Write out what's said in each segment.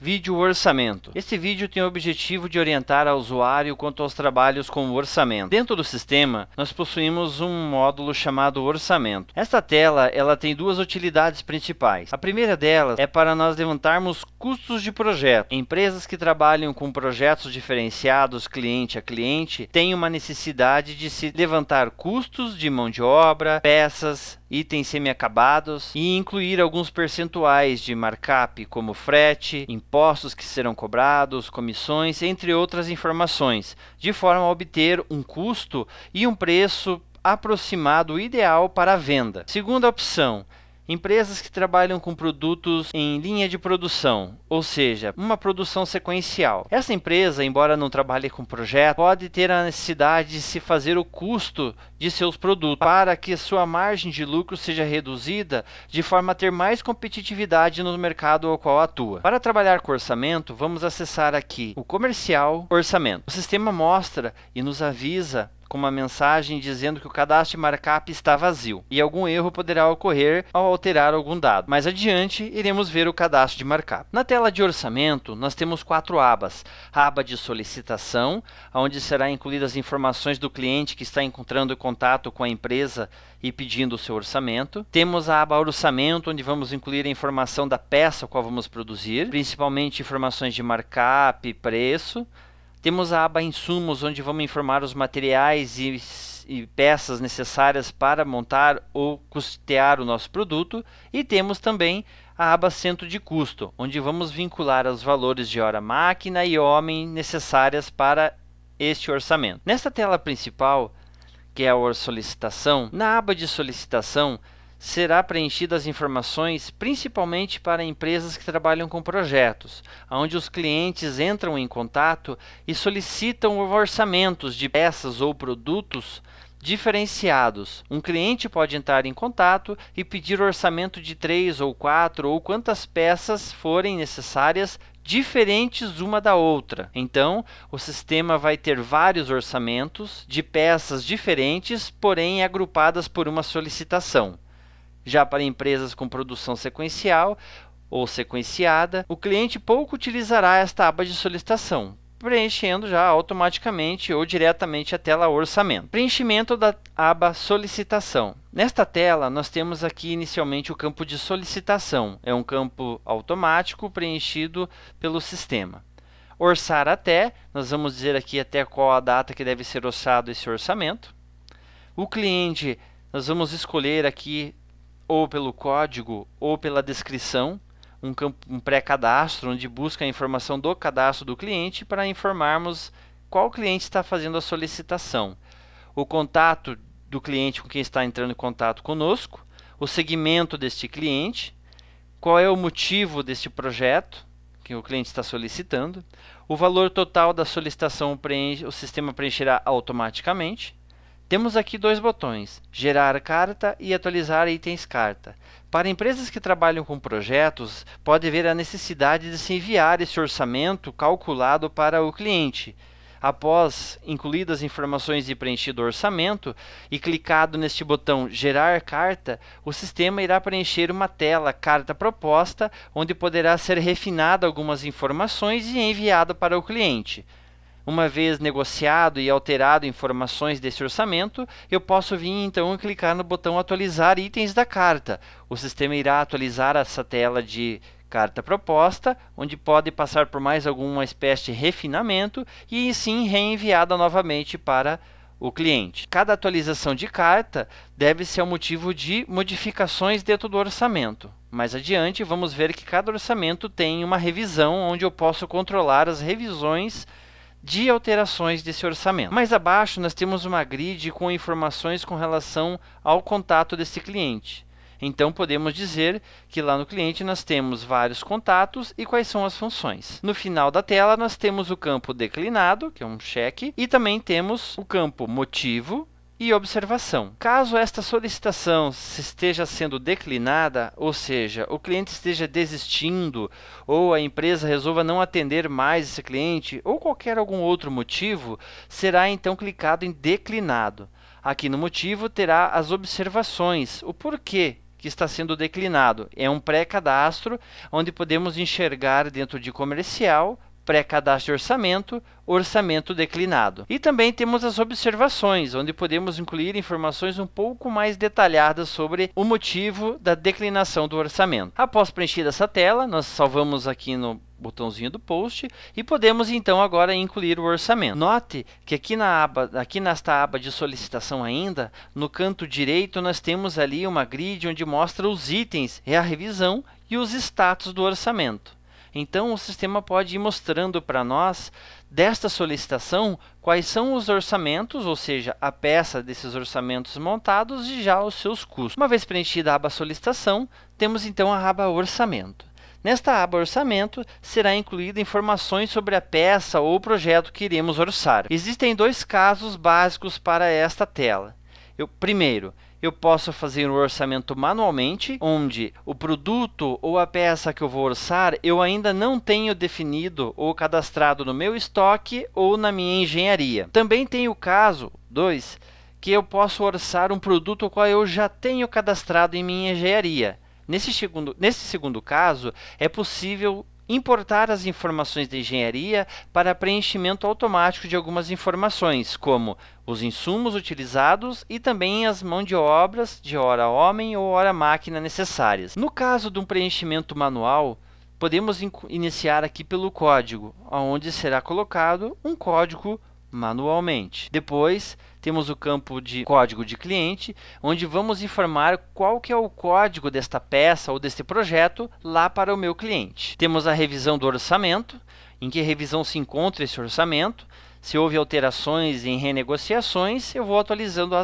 Vídeo orçamento. Esse vídeo tem o objetivo de orientar ao usuário quanto aos trabalhos com o orçamento. Dentro do sistema, nós possuímos um módulo chamado orçamento. Esta tela ela tem duas utilidades principais. A primeira delas é para nós levantarmos custos de projeto. Empresas que trabalham com projetos diferenciados cliente a cliente têm uma necessidade de se levantar custos de mão de obra, peças, itens semi-acabados e incluir alguns percentuais de markup como frete, impostos que serão cobrados, comissões, entre outras informações, de forma a obter um custo e um preço aproximado ideal para a venda. Segunda opção, empresas que trabalham com produtos em linha de produção, ou seja, uma produção sequencial. Essa empresa, embora não trabalhe com projeto, pode ter a necessidade de se fazer o custo de seus produtos para que sua margem de lucro seja reduzida de forma a ter mais competitividade no mercado ao qual atua. Para trabalhar com orçamento, vamos acessar aqui o comercial orçamento. O sistema mostra e nos avisa com uma mensagem dizendo que o cadastro de markup está vazio e algum erro poderá ocorrer ao alterar algum dado. Mais adiante, iremos ver o cadastro de markup. Na tela de orçamento, nós temos 4 abas. A aba de solicitação, onde será incluídas as informações do cliente que está encontrando contato com a empresa e pedindo o seu orçamento. Temos a aba orçamento, onde vamos incluir a informação da peça a qual vamos produzir, principalmente informações de markup, preço. Temos a aba insumos, onde vamos informar os materiais e peças necessárias para montar ou custear o nosso produto. E temos também a aba centro de custo, onde vamos vincular os valores de hora máquina e homem necessárias para este orçamento. Nesta tela principal, que é a solicitação, na aba de solicitação, será preenchidas as informações principalmente para empresas que trabalham com projetos, onde os clientes entram em contato e solicitam orçamentos de peças ou produtos diferenciados. Um cliente pode entrar em contato e pedir orçamento de 3 ou 4 ou quantas peças forem necessárias, diferentes uma da outra. Então, o sistema vai ter vários orçamentos de peças diferentes, porém agrupadas por uma solicitação. Já para empresas com produção sequencial ou sequenciada, o cliente pouco utilizará esta aba de solicitação, preenchendo já automaticamente ou diretamente a tela orçamento. Preenchimento da aba solicitação. Nesta tela, nós temos aqui inicialmente o campo de solicitação. É um campo automático preenchido pelo sistema. Orçar até, nós vamos dizer aqui até qual a data que deve ser orçado esse orçamento. O cliente, nós vamos escolher aqui ou pelo código ou pela descrição, um pré-cadastro, onde busca a informação do cadastro do cliente para informarmos qual cliente está fazendo a solicitação. O contato do cliente com quem está entrando em contato conosco, o segmento deste cliente, qual é o motivo deste projeto que o cliente está solicitando, o valor total da solicitação o sistema preencherá automaticamente. Temos aqui 2 botões, gerar carta e atualizar itens carta. Para empresas que trabalham com projetos, pode haver a necessidade de se enviar esse orçamento calculado para o cliente. Após incluídas as informações e preenchido o orçamento e clicado neste botão gerar carta, o sistema irá preencher uma tela carta proposta, onde poderá ser refinada algumas informações e enviado para o cliente. Uma vez negociado e alterado informações desse orçamento, eu posso vir então e clicar no botão atualizar itens da carta. O sistema irá atualizar essa tela de carta proposta, onde pode passar por mais alguma espécie de refinamento e sim reenviada novamente para o cliente. Cada atualização de carta deve ser motivo de modificações dentro do orçamento. Mais adiante, vamos ver que cada orçamento tem uma revisão, onde eu posso controlar as revisões de alterações desse orçamento. Mais abaixo nós temos uma grid com informações com relação ao contato desse cliente. Então podemos dizer que lá no cliente nós temos vários contatos e quais são as funções. No final da tela nós temos o campo declinado, que é um cheque, e também temos o campo motivo e observação. Caso esta solicitação esteja sendo declinada, ou seja, o cliente esteja desistindo ou a empresa resolva não atender mais esse cliente ou qualquer algum outro motivo, será então clicado em declinado. Aqui no motivo terá as observações, o porquê que está sendo declinado. É um pré-cadastro, onde podemos enxergar dentro de comercial, pré-cadastro de orçamento, orçamento declinado. E também temos as observações, onde podemos incluir informações um pouco mais detalhadas sobre o motivo da declinação do orçamento. Após preenchida essa tela, nós salvamos aqui no botãozinho do post e podemos então agora incluir o orçamento. Note que aqui nesta aba de solicitação ainda, no canto direito nós temos ali uma grid onde mostra os itens, a revisão e os status do orçamento. Então, o sistema pode ir mostrando para nós, desta solicitação, quais são os orçamentos, ou seja, a peça desses orçamentos montados e já os seus custos. Uma vez preenchida a aba solicitação, temos então a aba orçamento. Nesta aba orçamento, será incluída informações sobre a peça ou projeto que iremos orçar. Existem dois casos básicos para esta tela. Primeiro, eu posso fazer um orçamento manualmente, onde o produto ou a peça que eu vou orçar, eu ainda não tenho definido ou cadastrado no meu estoque ou na minha engenharia. Também tem o caso 2, que eu posso orçar um produto o qual eu já tenho cadastrado em minha engenharia. Nesse segundo caso, é possível importar as informações da engenharia para preenchimento automático de algumas informações, como os insumos utilizados e também as mãos de obras de hora homem ou hora máquina necessárias. No caso de um preenchimento manual, podemos iniciar aqui pelo código, onde será colocado um código manualmente. Depois, temos o campo de código de cliente, onde vamos informar qual que é o código desta peça ou deste projeto lá para o meu cliente. Temos a revisão do orçamento, em que revisão se encontra esse orçamento. Se houve alterações em renegociações, eu vou atualizando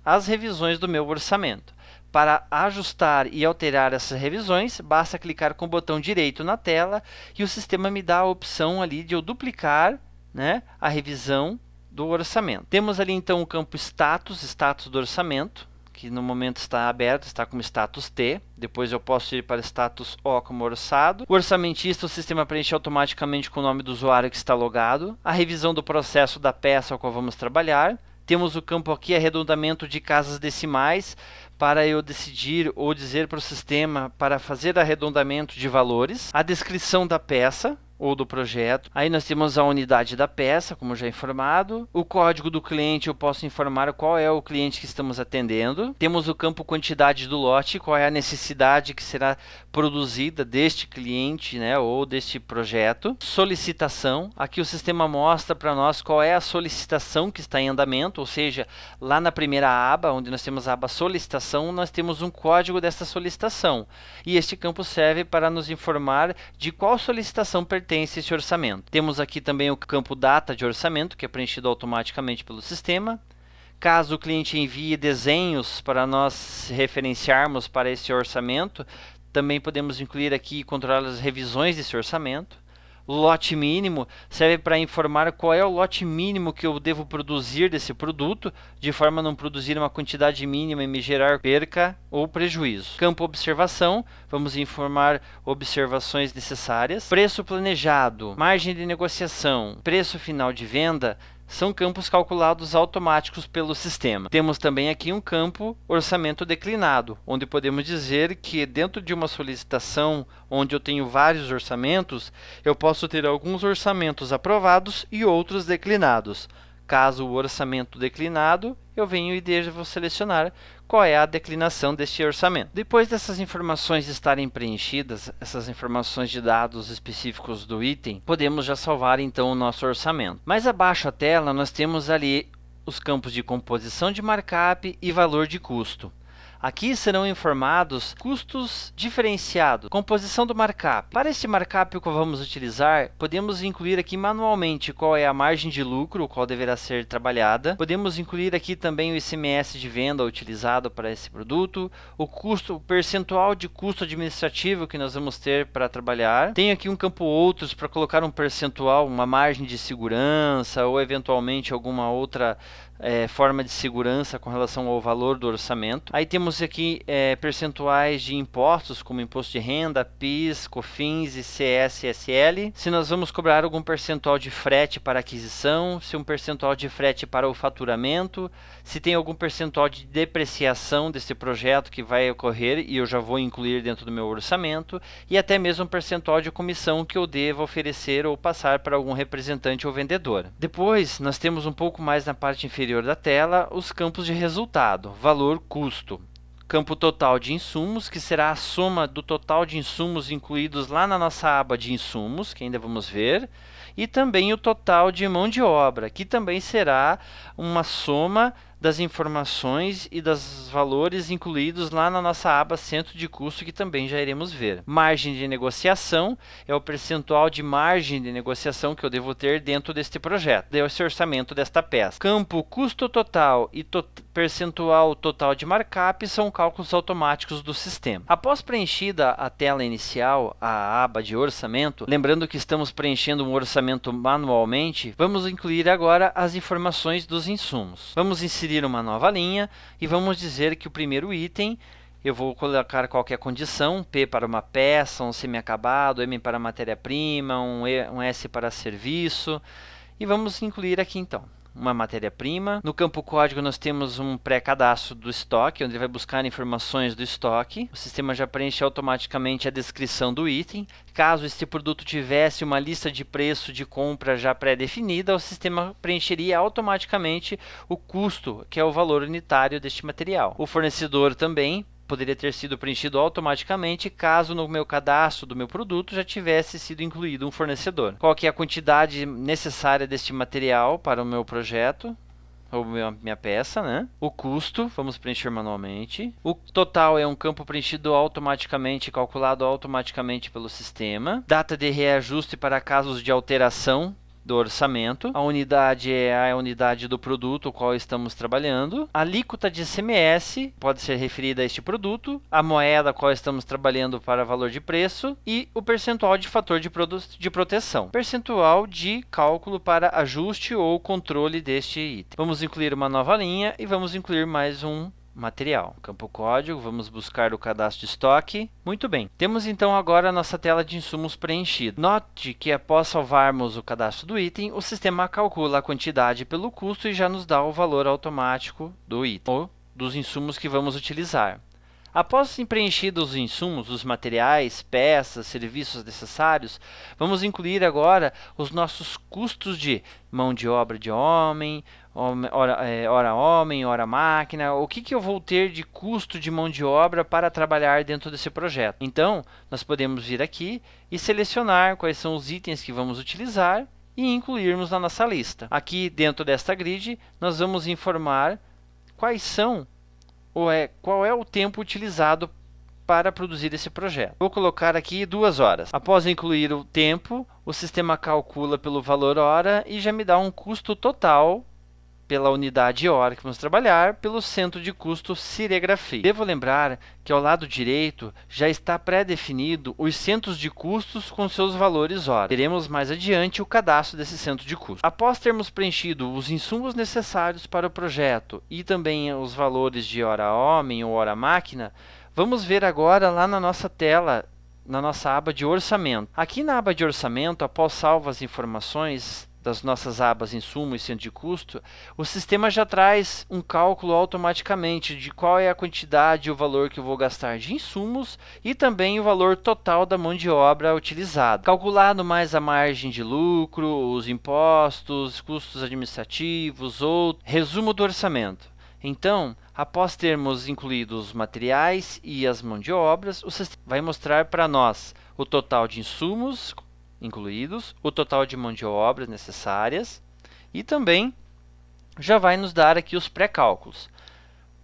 as revisões do meu orçamento. Para ajustar e alterar essas revisões, basta clicar com o botão direito na tela e o sistema me dá a opção ali de eu duplicar, né, a revisão do orçamento. Temos ali então o campo status do orçamento, que no momento está aberto, está como status T. Depois eu posso ir para status O como orçado. O orçamentista, o sistema preenche automaticamente com o nome do usuário que está logado. A revisão do processo da peça ao qual vamos trabalhar. Temos o campo aqui, arredondamento de casas decimais, para eu decidir ou dizer para o sistema para fazer arredondamento de valores. A descrição da peça ou do projeto. Aí nós temos a unidade da peça, como já informado. O código do cliente, eu posso informar qual é o cliente que estamos atendendo. Temos o campo quantidade do lote, qual é a necessidade que será produzida deste cliente, né, ou deste projeto. Solicitação, aqui o sistema mostra para nós qual é a solicitação que está em andamento, ou seja, lá na primeira aba, onde nós temos a aba solicitação, nós temos um código desta solicitação. E este campo serve para nos informar de qual solicitação pertence esse orçamento. Temos aqui também o campo data de orçamento, que é preenchido automaticamente pelo sistema. Caso o cliente envie desenhos para nós referenciarmos para esse orçamento, também podemos incluir aqui e controlar as revisões desse orçamento. Lote mínimo serve para informar qual é o lote mínimo que eu devo produzir desse produto, de forma a não produzir uma quantidade mínima e me gerar perca ou prejuízo. Campo observação, vamos informar observações necessárias. Preço planejado, margem de negociação, preço final de venda, são campos calculados automáticos pelo sistema. Temos também aqui um campo orçamento declinado, onde podemos dizer que dentro de uma solicitação onde eu tenho vários orçamentos, eu posso ter alguns orçamentos aprovados e outros declinados. Caso o orçamento declinado, eu venho e devo selecionar qual é a declinação deste orçamento. Depois dessas informações estarem preenchidas, essas informações de dados específicos do item, podemos já salvar então o nosso orçamento. Mais abaixo a tela nós temos ali os campos de composição de markup e valor de custo. Aqui serão informados custos diferenciados, composição do markup. Para este markup que vamos utilizar, podemos incluir aqui manualmente qual é a margem de lucro, qual deverá ser trabalhada. Podemos incluir aqui também o ICMS de venda utilizado para esse produto, o custo, o percentual de custo administrativo que nós vamos ter para trabalhar. Tem aqui um campo outros para colocar um percentual, uma margem de segurança ou eventualmente alguma outra forma de segurança com relação ao valor do orçamento. Aí temos aqui percentuais de impostos, como imposto de renda, PIS, COFINS, ICS e ISL. Se nós vamos cobrar algum percentual de frete para aquisição, se um percentual de frete para o faturamento, se tem algum percentual de depreciação desse projeto que vai ocorrer e eu já vou incluir dentro do meu orçamento, e até mesmo um percentual de comissão que eu devo oferecer ou passar para algum representante ou vendedor. Depois, nós temos um pouco mais na parte inferior da tela os campos de resultado, valor, custo. Campo total de insumos, que será a soma do total de insumos incluídos lá na nossa aba de insumos, que ainda vamos ver, e também o total de mão de obra, que também será uma soma das informações e dos valores incluídos lá na nossa aba centro de custo, que também já iremos ver. Margem de negociação é o percentual de margem de negociação que eu devo ter dentro deste projeto, desse orçamento desta peça. Campo custo total e percentual total de markup são cálculos automáticos do sistema. Após preenchida a tela inicial, a aba de orçamento, lembrando que estamos preenchendo um orçamento manualmente, vamos incluir agora as informações dos insumos. Vamos inserir uma nova linha e vamos dizer que o primeiro item eu vou colocar qualquer condição, P para uma peça, um semi-acabado, M para matéria-prima, um S para serviço, e vamos incluir aqui então uma matéria-prima. No campo código nós temos um pré-cadastro do estoque, onde ele vai buscar informações do estoque. O sistema já preenche automaticamente a descrição do item. Caso este produto tivesse uma lista de preço de compra já pré-definida, o sistema preencheria automaticamente o custo, que é o valor unitário deste material. O fornecedor também poderia ter sido preenchido automaticamente caso no meu cadastro do meu produto já tivesse sido incluído um fornecedor. Qual que é a quantidade necessária deste material para o meu projeto, ou minha peça, né? O custo, vamos preencher manualmente. O total é um campo preenchido automaticamente, calculado automaticamente pelo sistema. Data de reajuste para casos de alteração do orçamento. A unidade é a unidade do produto o qual estamos trabalhando. A alíquota de ICMS pode ser referida a este produto. A moeda a qual estamos trabalhando para valor de preço. E o percentual de fator de proteção. Percentual de cálculo para ajuste ou controle deste item. Vamos incluir uma nova linha e vamos incluir mais um material. Campo código, vamos buscar o cadastro de estoque. Muito bem, temos então agora a nossa tela de insumos preenchida. Note que após salvarmos o cadastro do item, o sistema calcula a quantidade pelo custo e já nos dá o valor automático do item, ou dos insumos que vamos utilizar. Após preenchidos os insumos, os materiais, peças, serviços necessários, vamos incluir agora os nossos custos de mão de obra de homem, hora homem, hora máquina, o que eu vou ter de custo de mão de obra para trabalhar dentro desse projeto. Então, nós podemos vir aqui e selecionar quais são os itens que vamos utilizar e incluirmos na nossa lista. Aqui dentro desta grid, nós vamos informar quais são qual é o tempo utilizado para produzir esse projeto. Vou colocar aqui 2 horas. Após incluir o tempo, o sistema calcula pelo valor hora e já me dá um custo total pela unidade hora que vamos trabalhar, pelo centro de custo serigrafia. Devo lembrar que ao lado direito já está pré-definido os centros de custos com seus valores hora. Teremos mais adiante o cadastro desse centro de custo. Após termos preenchido os insumos necessários para o projeto e também os valores de hora homem ou hora máquina, vamos ver agora lá na nossa tela, na nossa aba de orçamento. Aqui na aba de orçamento, após salvo as informações das nossas abas insumo e centro de custo, o sistema já traz um cálculo automaticamente de qual é a quantidade e o valor que eu vou gastar de insumos e também o valor total da mão de obra utilizada. Calculado mais a margem de lucro, os impostos, custos administrativos ou resumo do orçamento. Então, após termos incluído os materiais e as mãos de obras, o sistema vai mostrar para nós o total de insumos incluídos, o total de mão de obras necessárias e também já vai nos dar aqui os pré-cálculos.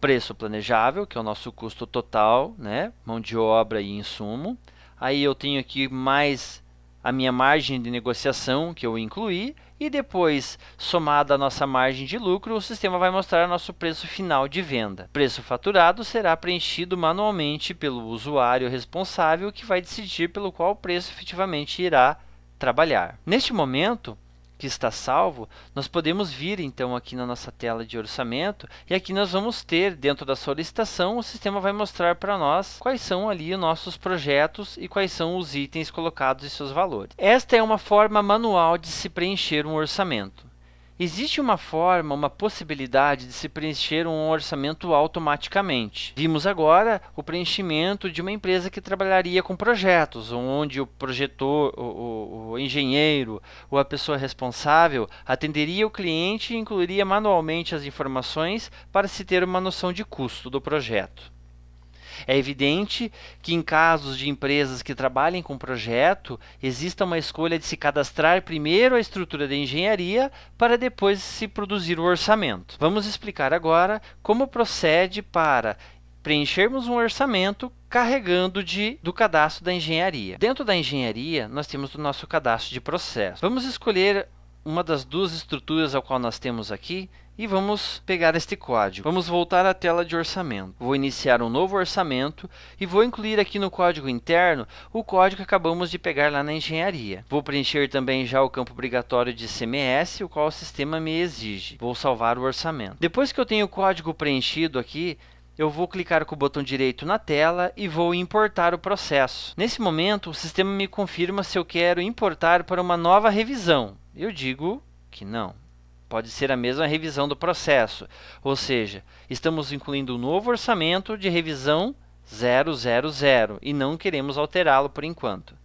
Preço planejável, que é o nosso custo total, né? Mão de obra e insumo. Aí eu tenho aqui mais a minha margem de negociação que eu incluí e depois, somada a nossa margem de lucro, o sistema vai mostrar nosso preço final de venda. Preço faturado será preenchido manualmente pelo usuário responsável que vai decidir pelo qual preço efetivamente irá trabalhar. Neste momento, que está salvo, nós podemos vir então aqui na nossa tela de orçamento e aqui nós vamos ter dentro da solicitação, o sistema vai mostrar para nós quais são ali os nossos projetos e quais são os itens colocados e seus valores. Esta é uma forma manual de se preencher um orçamento. Existe uma forma, uma possibilidade de se preencher um orçamento automaticamente. Vimos agora o preenchimento de uma empresa que trabalharia com projetos, onde o projetor, o engenheiro ou a pessoa responsável atenderia o cliente e incluiria manualmente as informações para se ter uma noção de custo do projeto. É evidente que em casos de empresas que trabalhem com projeto, exista uma escolha de se cadastrar primeiro a estrutura de engenharia para depois se produzir o orçamento. Vamos explicar agora como procede para preenchermos um orçamento carregando do cadastro da engenharia. Dentro da engenharia, nós temos o nosso cadastro de processo. Vamos escolher uma das duas estruturas ao qual nós temos aqui e vamos pegar este código. Vamos voltar à tela de orçamento. Vou iniciar um novo orçamento e vou incluir aqui no código interno o código que acabamos de pegar lá na engenharia. Vou preencher também já o campo obrigatório de ICMS, o qual o sistema me exige. Vou salvar o orçamento. Depois que eu tenho o código preenchido aqui, eu vou clicar com o botão direito na tela e vou importar o processo. Nesse momento, o sistema me confirma se eu quero importar para uma nova revisão. Eu digo que não. Pode ser a mesma revisão do processo, ou seja, estamos incluindo um novo orçamento de revisão 000 e não queremos alterá-lo por enquanto.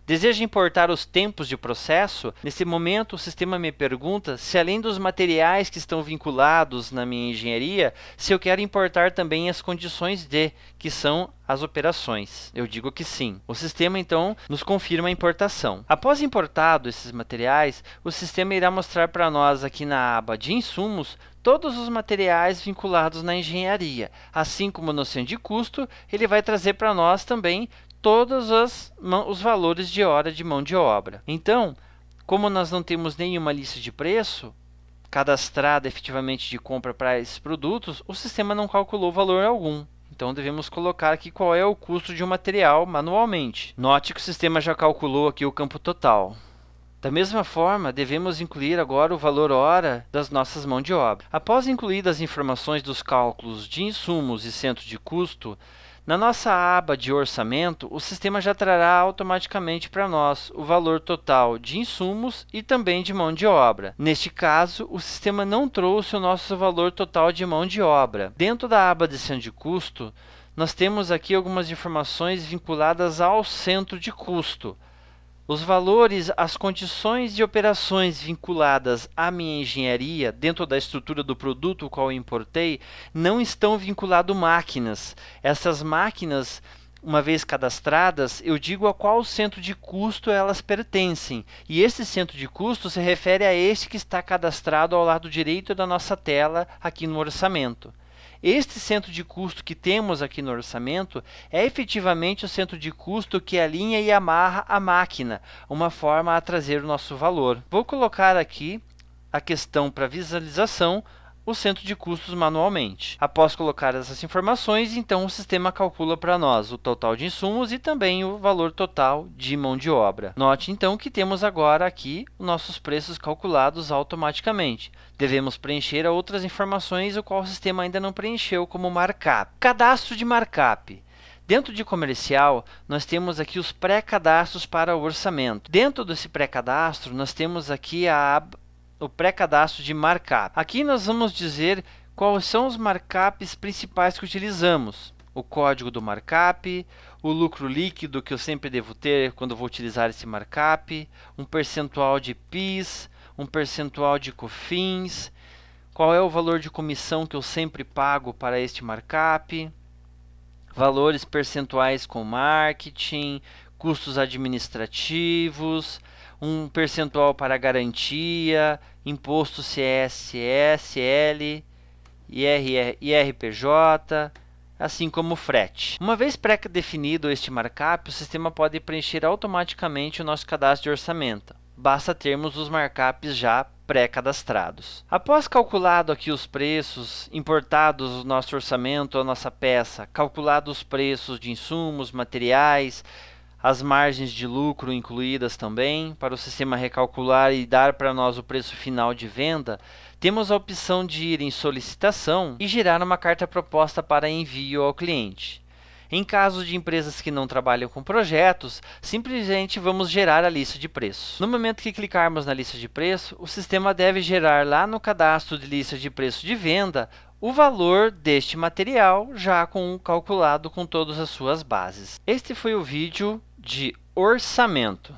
Deseja importar os tempos de processo? Nesse momento, o sistema me pergunta se, além dos materiais que estão vinculados na minha engenharia, se eu quero importar também as condições que são as operações. Eu digo que sim. O sistema, então, nos confirma a importação. Após importado esses materiais, o sistema irá mostrar para nós aqui na aba de insumos todos os materiais vinculados na engenharia. Assim como no centro de custo, ele vai trazer para nós também todos os valores de hora de mão de obra. Então, como nós não temos nenhuma lista de preço cadastrada efetivamente de compra para esses produtos, o sistema não calculou valor algum. Então, devemos colocar aqui qual é o custo de um material manualmente. Note que o sistema já calculou aqui o campo total. Da mesma forma, devemos incluir agora o valor hora das nossas mãos de obra. Após incluir as informações dos cálculos de insumos e centro de custo, na nossa aba de orçamento, o sistema já trará automaticamente para nós o valor total de insumos e também de mão de obra. Neste caso, o sistema não trouxe o nosso valor total de mão de obra. Dentro da aba de centro de custo, nós temos aqui algumas informações vinculadas ao centro de custo. Os valores, as condições de operações vinculadas à minha engenharia, dentro da estrutura do produto o qual eu importei, não estão vinculados máquinas. Essas máquinas, uma vez cadastradas, eu digo a qual centro de custo elas pertencem. E esse centro de custo se refere a este que está cadastrado ao lado direito da nossa tela aqui no orçamento. Este centro de custo que temos aqui no orçamento é efetivamente o centro de custo que alinha e amarra a máquina, uma forma a trazer o nosso valor. Vou colocar aqui a questão para visualização, o centro de custos manualmente. Após colocar essas informações, então o sistema calcula para nós o total de insumos e também o valor total de mão de obra. Note então que temos agora aqui os nossos preços calculados automaticamente. Devemos preencher outras informações, o qual o sistema ainda não preencheu, como markup. Cadastro de markup. Dentro de comercial, nós temos aqui os pré-cadastros para o orçamento. Dentro desse pré-cadastro, nós temos aqui o pré-cadastro de markup. Aqui nós vamos dizer quais são os markups principais que utilizamos. O código do markup, o lucro líquido que eu sempre devo ter quando vou utilizar esse markup, um percentual de PIS, um percentual de COFINS, qual é o valor de comissão que eu sempre pago para este markup, valores percentuais com marketing, custos administrativos, um percentual para garantia, imposto CSL, IRPJ, assim como frete. Uma vez pré-definido este markup, o sistema pode preencher automaticamente o nosso cadastro de orçamento. Basta termos os markups já pré-cadastrados. Após calculado aqui os preços, importados o nosso orçamento, a nossa peça, calculados os preços de insumos, materiais, as margens de lucro incluídas também, para o sistema recalcular e dar para nós o preço final de venda, temos a opção de ir em solicitação e gerar uma carta proposta para envio ao cliente. Em caso de empresas que não trabalham com projetos, simplesmente vamos gerar a lista de preços. No momento que clicarmos na lista de preço, o sistema deve gerar lá no cadastro de lista de preço de venda o valor deste material já calculado com todas as suas bases. Este foi o vídeo de orçamento.